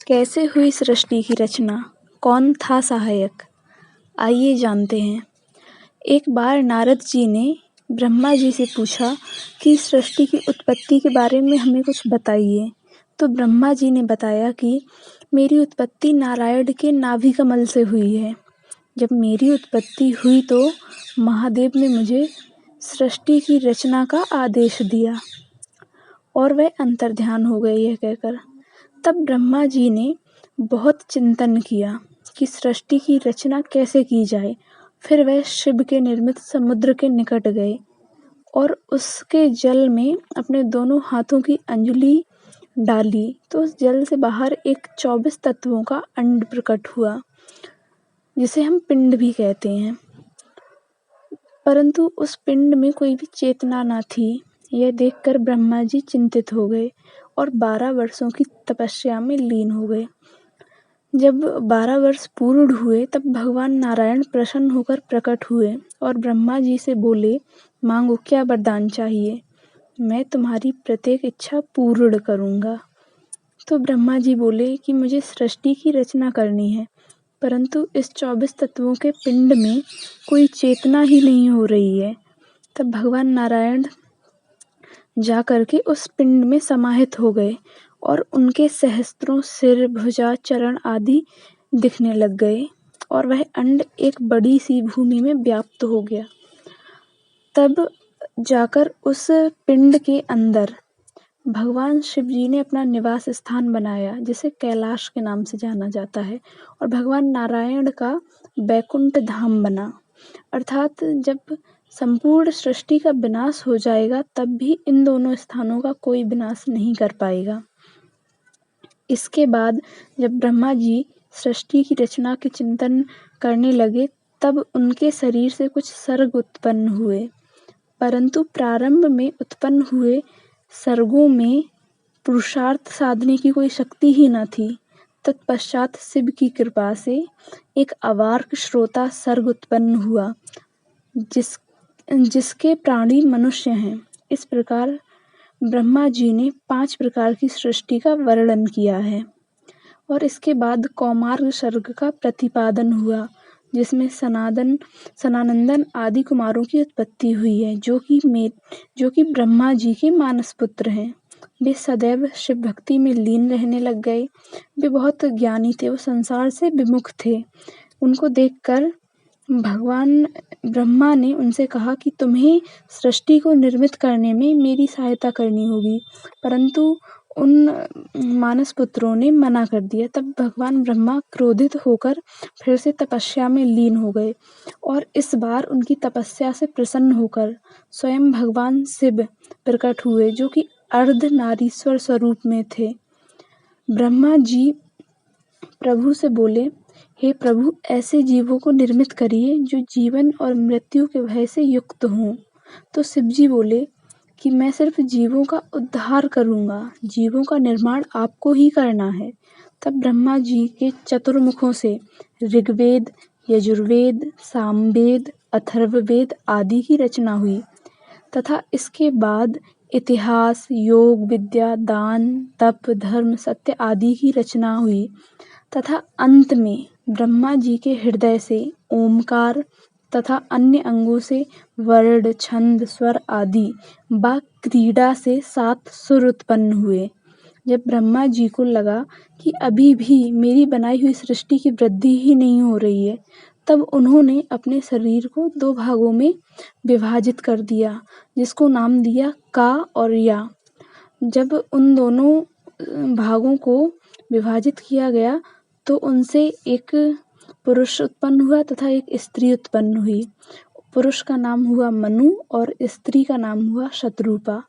कैसे हुई सृष्टि की रचना? कौन था सहायक? आइए जानते हैं। एक बार नारद जी ने ब्रह्मा जी से पूछा कि सृष्टि की उत्पत्ति के बारे में हमें कुछ बताइए। तो ब्रह्मा जी ने बताया कि मेरी उत्पत्ति नारायण के नाभि कमल से हुई है। जब मेरी उत्पत्ति हुई तो महादेव ने मुझे सृष्टि की रचना का आदेश दिया और वह अंतर्ध्यान हो गए यह कहकर। तब ब्रह्मा जी ने बहुत चिंतन किया कि सृष्टि की रचना कैसे की जाए। फिर वह शिव के निर्मित समुद्र के निकट गए और उसके जल में अपने दोनों हाथों की अंजलि डाली तो उस जल से बाहर एक 24 तत्वों का अंड प्रकट हुआ, जिसे हम पिंड भी कहते हैं। परंतु उस पिंड में कोई भी चेतना न थी। यह देखकर ब्रह्मा जी चिंतित हो गए और 12 वर्षों की तपस्या में लीन हो गए। जब 12 वर्ष पूर्ण हुए तब भगवान नारायण प्रसन्न होकर प्रकट हुए और ब्रह्मा जी से बोले, मांगो क्या वरदान चाहिए, मैं तुम्हारी प्रत्येक इच्छा पूर्ण करूँगा। तो ब्रह्मा जी बोले कि मुझे सृष्टि की रचना करनी है, परंतु इस 24 तत्वों के पिंड में कोई चेतना ही नहीं हो रही है। तब भगवान नारायण जा करके उस पिंड में समाहित हो गए और उनके सहस्त्रों सिर, भुजा, चरण आदि दिखने लग गए और वह अंड एक बड़ी सी भूमि में व्याप्त हो गया। तब जाकर उस पिंड के अंदर भगवान शिव जी ने अपना निवास स्थान बनाया, जिसे कैलाश के नाम से जाना जाता है, और भगवान नारायण का बैकुंठ धाम बना। अर्थात जब संपूर्ण सृष्टि का विनाश हो जाएगा तब भी इन दोनों स्थानों का कोई विनाश नहीं कर पाएगा। इसके बाद जब ब्रह्मा जी सृष्टि की रचना के चिंतन करने लगे तब उनके शरीर से कुछ सर्ग उत्पन्न हुए, परंतु प्रारंभ में उत्पन्न हुए सर्गों में पुरुषार्थ साधने की कोई शक्ति ही न थी। तत्पश्चात शिव की कृपा से एक अवार्क श्रोता सर्ग उत्पन्न हुआ, जिसके प्राणी मनुष्य हैं। इस प्रकार ब्रह्मा जी ने 5 प्रकार की सृष्टि का वर्णन किया है और इसके बाद कौमार्ग सर्ग का प्रतिपादन हुआ, जिसमें सनानंदन आदि कुमारों की उत्पत्ति हुई है, जो कि ब्रह्मा जी के मानस पुत्र हैं। वे सदैव शिव भक्ति में लीन रहने लग गए। वे बहुत ज्ञानी थे, वो संसार से विमुख थे। उनको देखकर भगवान ब्रह्मा ने उनसे कहा कि तुम्हें सृष्टि को निर्मित करने में मेरी सहायता करनी होगी, परंतु उन मानस पुत्रों ने मना कर दिया। तब भगवान ब्रह्मा क्रोधित होकर फिर से तपस्या में लीन हो गए और इस बार उनकी तपस्या से प्रसन्न होकर स्वयं भगवान शिव प्रकट हुए, जो कि अर्धनारीश्वर स्वरूप में थे। ब्रह्मा जी प्रभु से बोले, हे प्रभु, ऐसे जीवों को निर्मित करिए जो जीवन और मृत्यु के भय से युक्त हों। तो शिव जी बोले कि मैं सिर्फ जीवों का उद्धार करूँगा, जीवों का निर्माण आपको ही करना है। तब ब्रह्मा जी के चतुर्मुखों से ऋग्वेद, यजुर्वेद, सामवेद, अथर्ववेद आदि की रचना हुई तथा इसके बाद इतिहास, योग, विद्या, दान, तप, धर्म, सत्य आदि की रचना हुई तथा अंत में ब्रह्मा जी के हृदय से ओमकार तथा अन्य अंगों से वर्ण, छंद, स्वर आदि व क्रीड़ा से 7 सुर उत्पन्न हुए। जब ब्रह्मा जी को लगा कि अभी भी मेरी बनाई हुई सृष्टि की वृद्धि ही नहीं हो रही है, तब उन्होंने अपने शरीर को 2 भागों में विभाजित कर दिया, जिसको नाम दिया का और या। जब उन दोनों भागों को विभाजित किया गया तो उनसे एक पुरुष उत्पन्न हुआ तथा एक स्त्री उत्पन्न हुई। पुरुष का नाम हुआ मनु और स्त्री का नाम हुआ शत्रुपा,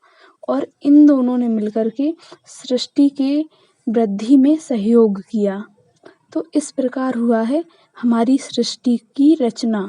और इन दोनों ने मिलकर के सृष्टि के वृद्धि में सहयोग किया। तो इस प्रकार हुआ है हमारी सृष्टि की रचना।